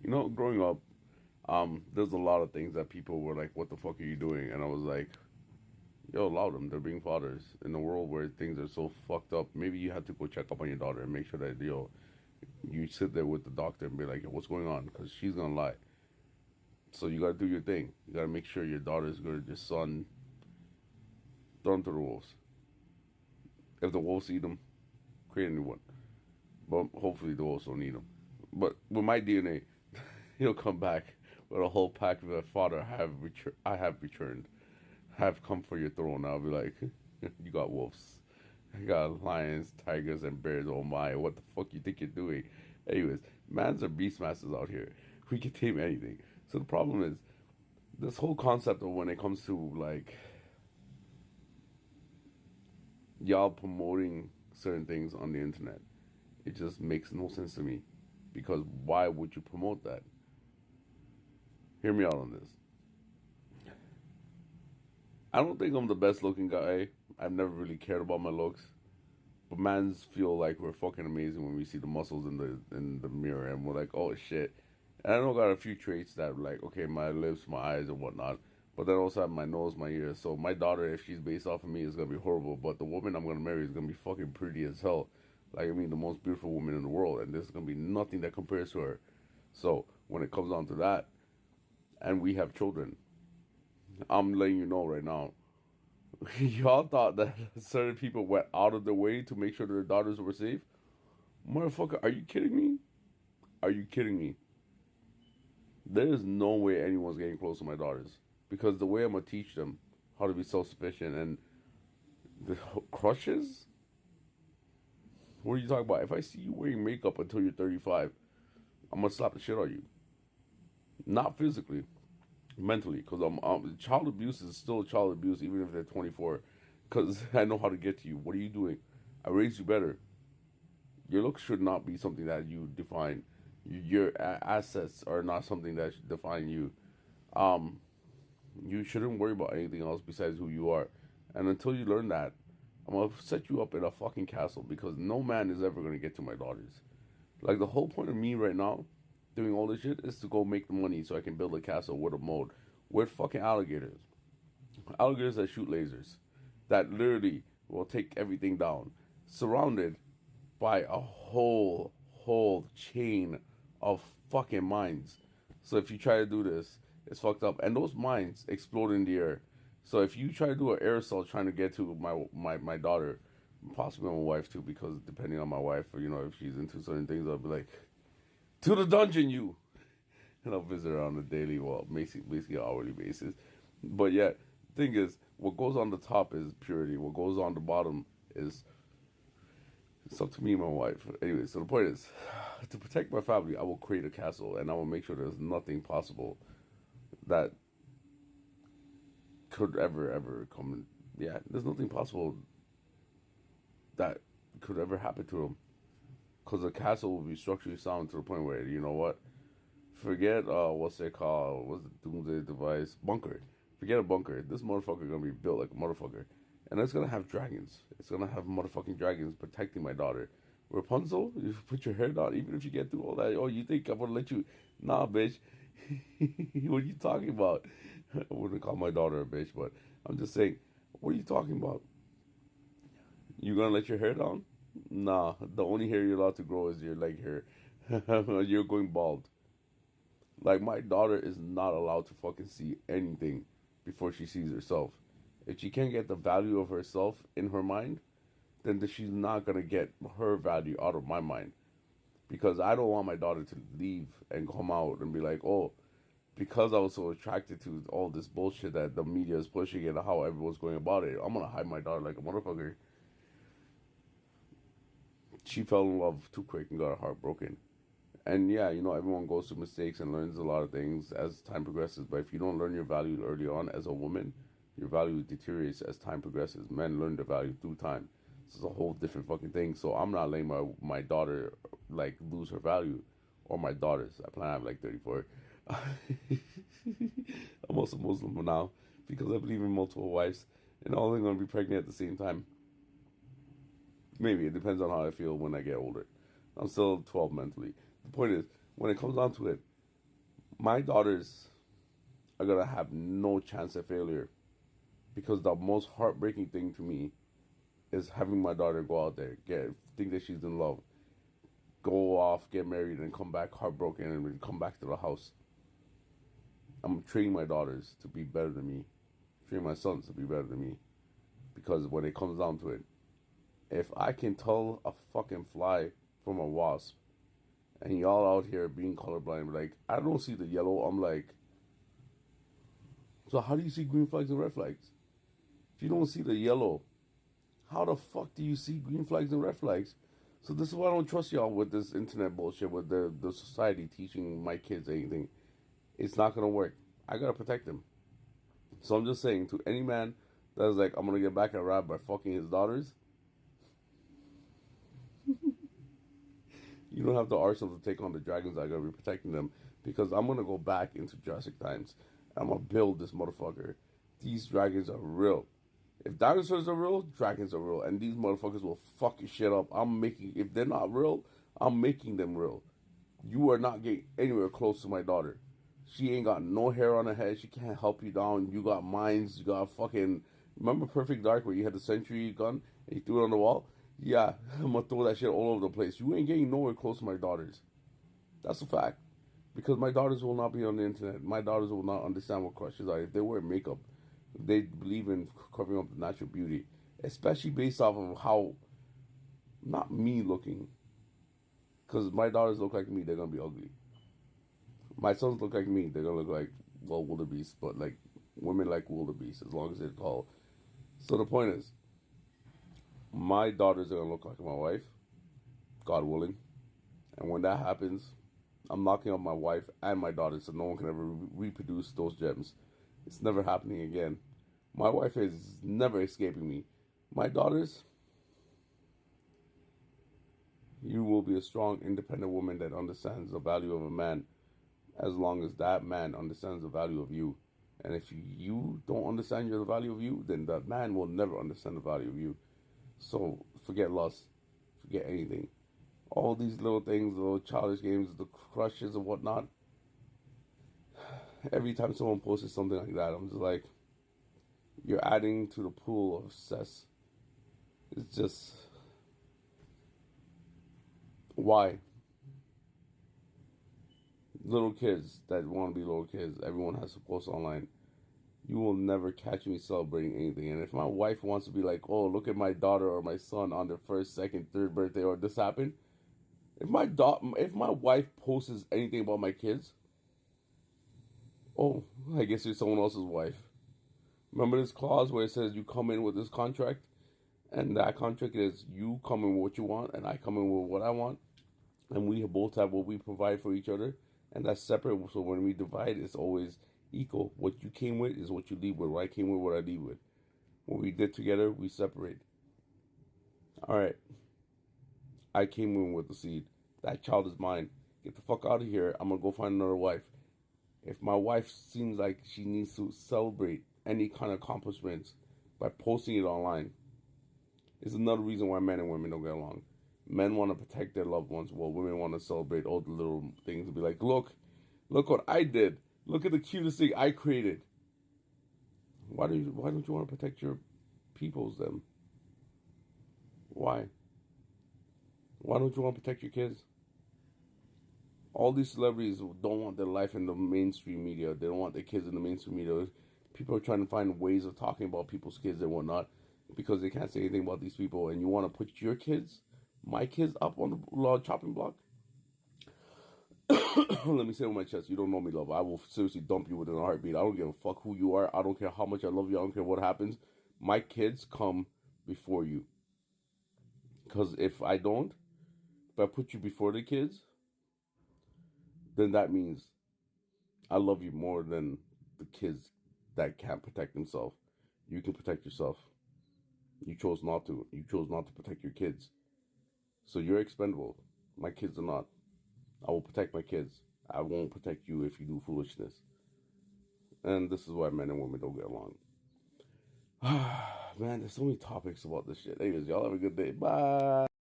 Growing up, there's a lot of things that people were like, "What the fuck are you doing?" And I was like, "Yo, allow them. They're being fathers in a world where things are so fucked up. Maybe you have to go check up on your daughter and make sure that you sit there with the doctor and be like, yo, what's going on? Because she's gonna lie. So you gotta do your thing. You gotta make sure your daughter's good. Your son, throw him to the wolves. If the wolves eat him, create a new one. But hopefully the wolves don't eat him. But with my DNA, he'll come back with a whole pack of the father I have returned. Have come for your throne. I'll be like, you got wolves. I got lions, tigers, and bears. Oh my, what the fuck you think you're doing? Anyways, mans are beastmasters out here. We can tame anything. So the problem is, this whole concept of when it comes to like y'all promoting certain things on the internet, it just makes no sense to me. Because why would you promote that? Hear me out on this. I don't think I'm the best looking guy. I've never really cared about my looks. But mans feel like we're fucking amazing when we see the muscles in the mirror and we're like, oh shit. And I know I got a few traits that like, okay, my lips, my eyes and whatnot. But then also have my nose, my ears. So my daughter, if she's based off of me, is gonna be horrible. But the woman I'm gonna marry is gonna be fucking pretty as hell. Like I mean the most beautiful woman in the world. And there's gonna be nothing that compares to her. So when it comes down to that, and we have children, I'm letting you know right now. Y'all thought that certain people went out of their way to make sure their daughters were safe? Motherfucker, are you kidding me? Are you kidding me? There is no way anyone's getting close to my daughters because the way I'm gonna teach them how to be self-sufficient and the crushes. What are you talking about? If I see you wearing makeup until you're 35, I'm gonna slap the shit out of you. Not physically, mentally, because child abuse is still child abuse even if they're 24. Because I know how to get to you. What are you doing? I raised you better. Your looks should not be something that you define. Your assets are not something that should define you. Um, you shouldn't worry about anything else besides who you are. And until you learn that, I'm gonna set you up in a fucking castle because no man is ever gonna get to my daughters. Like the whole point of me right now, doing all this shit, is to go make the money so I can build a castle with a moat with fucking alligators. Alligators that shoot lasers, that literally will take everything down, surrounded by a whole chain of fucking mines. So if you try to do this, it's fucked up. And those mines explode in the air. So if you try to do an air assault trying to get to my daughter, possibly my wife too, because depending on my wife, or if she's into certain things, I'll be like, to the dungeon, you. And I'll visit her on a daily, well, basically hourly basis. But yeah, thing is, what goes on the top is purity. What goes on the bottom is it's up to me and my wife. Anyway, so the point is, to protect my family, I will create a castle and I will make sure there's nothing possible that could ever come in. Yeah, there's nothing possible that could ever happen to them. Because the castle will be structurally sound to the point where, you know what? Forget, what's it called? What's the doomsday device? Bunker. Forget a bunker. This motherfucker gonna be built like a motherfucker. And it's gonna have dragons. It's gonna have motherfucking dragons protecting my daughter. Rapunzel, you put your hair down, even if you get through all that. Oh, you think I'm gonna let you? Nah, bitch. What are you talking about? I wouldn't call my daughter a bitch, but I'm just saying, what are you talking about? You gonna let your hair down? Nah, the only hair you're allowed to grow is your leg hair. You're going bald. Like my daughter is not allowed to fucking see anything before she sees herself. If she can't get the value of herself in her mind, then she's not gonna get her value out of my mind. Because I don't want my daughter to leave and come out and be like, oh, because I was so attracted to all this bullshit that the media is pushing and how everyone's going about it, I'm gonna hide my daughter like a motherfucker. She fell in love too quick and got her heart broken. And yeah, everyone goes through mistakes and learns a lot of things as time progresses. But if you don't learn your value early on as a woman, your value deteriorates as time progresses. Men learn their value through time. This is a whole different fucking thing. So I'm not letting my daughter like lose her value, or my daughters. I plan to have like 34. I'm also Muslim now because I believe in multiple wives, and all of them gonna be pregnant at the same time. Maybe it depends on how I feel when I get older. I'm still 12 mentally. The point is, when it comes down to it, My daughters are gonna have no chance of failure because the most heartbreaking thing to me is having my daughter go out there, think that she's in love, go off, get married, and come back heartbroken and come back to the house. I'm training my daughters to be better than me, training my sons to be better than me, because when it comes down to it, if I can tell a fucking fly from a wasp, and y'all out here being colorblind, like, I don't see the yellow, I'm like, so how do you see green flags and red flags? If you don't see the yellow, how the fuck do you see green flags and red flags? So this is why I don't trust y'all with this internet bullshit, with the society teaching my kids anything. It's not gonna work. I gotta protect them. So I'm just saying to any man that's like, I'm gonna get back at rap by fucking his daughters, you don't have the arsenal to take on the dragons. I gotta be protecting them because I'm gonna go back into Jurassic times. I'm gonna build this motherfucker. These dragons are real. If dinosaurs are real, dragons are real, and these motherfuckers will fuck your shit up. If they're not real, I'm making them real. You are not getting anywhere close to my daughter. She ain't got no hair on her head. She can't help you down. You got mines. You got fucking. Remember Perfect Dark where you had the sentry gun and you threw it on the wall? Yeah, I'm gonna throw that shit all over the place. You ain't getting nowhere close to my daughters. That's a fact. Because my daughters will not be on the internet. My daughters will not understand what crushes are. If they wear makeup, they believe in covering up the natural beauty, especially based off of how not me looking. Because my daughters look like me, they're gonna be ugly. My sons look like me, they're gonna look like wildebeest, but like women like wildebeest as long as they're tall. So the point is, my daughters are gonna look like my wife, God willing. And when that happens, I'm knocking up my wife and my daughters so no one can ever reproduce those gems. It's never happening again. My wife is never escaping me. My daughters, you will be a strong, independent woman that understands the value of a man as long as that man understands the value of you. And if you don't understand the value of you, then that man will never understand the value of you. So forget lust, forget anything. All these little things, the little childish games, the crushes and whatnot. Every time someone posts something like that, I'm just like, you're adding to the pool of cess. It's just, why? Little kids that want to be little kids, everyone has to post online. You will never catch me celebrating anything. And if my wife wants to be like, oh, look at my daughter or my son on their first, second, third birthday, or this happened, if my wife posts anything about my kids, oh, I guess you're someone else's wife. Remember this clause where it says you come in with this contract, and that contract is you come in with what you want, and I come in with what I want, and we both have what we provide for each other, and that's separate. So when we divide, it's always equal. What you came with is what you leave with. What I came with, what I leave with. What we did together, we separate. All right. I came in with the seed. That child is mine. Get the fuck out of here. I'm gonna go find another wife. If my wife seems like she needs to celebrate any kind of accomplishments by posting it online, it's another reason why men and women don't get along. Men want to protect their loved ones, while women want to celebrate all the little things and be like, look what I did. Look at the cutest thing I created. Why don't you want to protect your peoples then? Why? Why don't you want to protect your kids? All these celebrities don't want their life in the mainstream media. They don't want their kids in the mainstream media. People are trying to find ways of talking about people's kids and whatnot because they can't say anything about these people. And you want to put your kids, my kids, up on the chopping block? Let me say it with my chest. You don't know me, love. I will seriously dump you within a heartbeat. I don't give a fuck who you are. I don't care how much I love you. I don't care what happens. My kids come before you. Because if I put you before the kids, then that means I love you more than the kids that can't protect themselves. You can protect yourself. You chose not to. You chose not to protect your kids. So you're expendable. My kids are not. I will protect my kids. I won't protect you if you do foolishness. And this is why men and women don't get along. Man, there's so many topics about this shit. Anyways, y'all have a good day. Bye.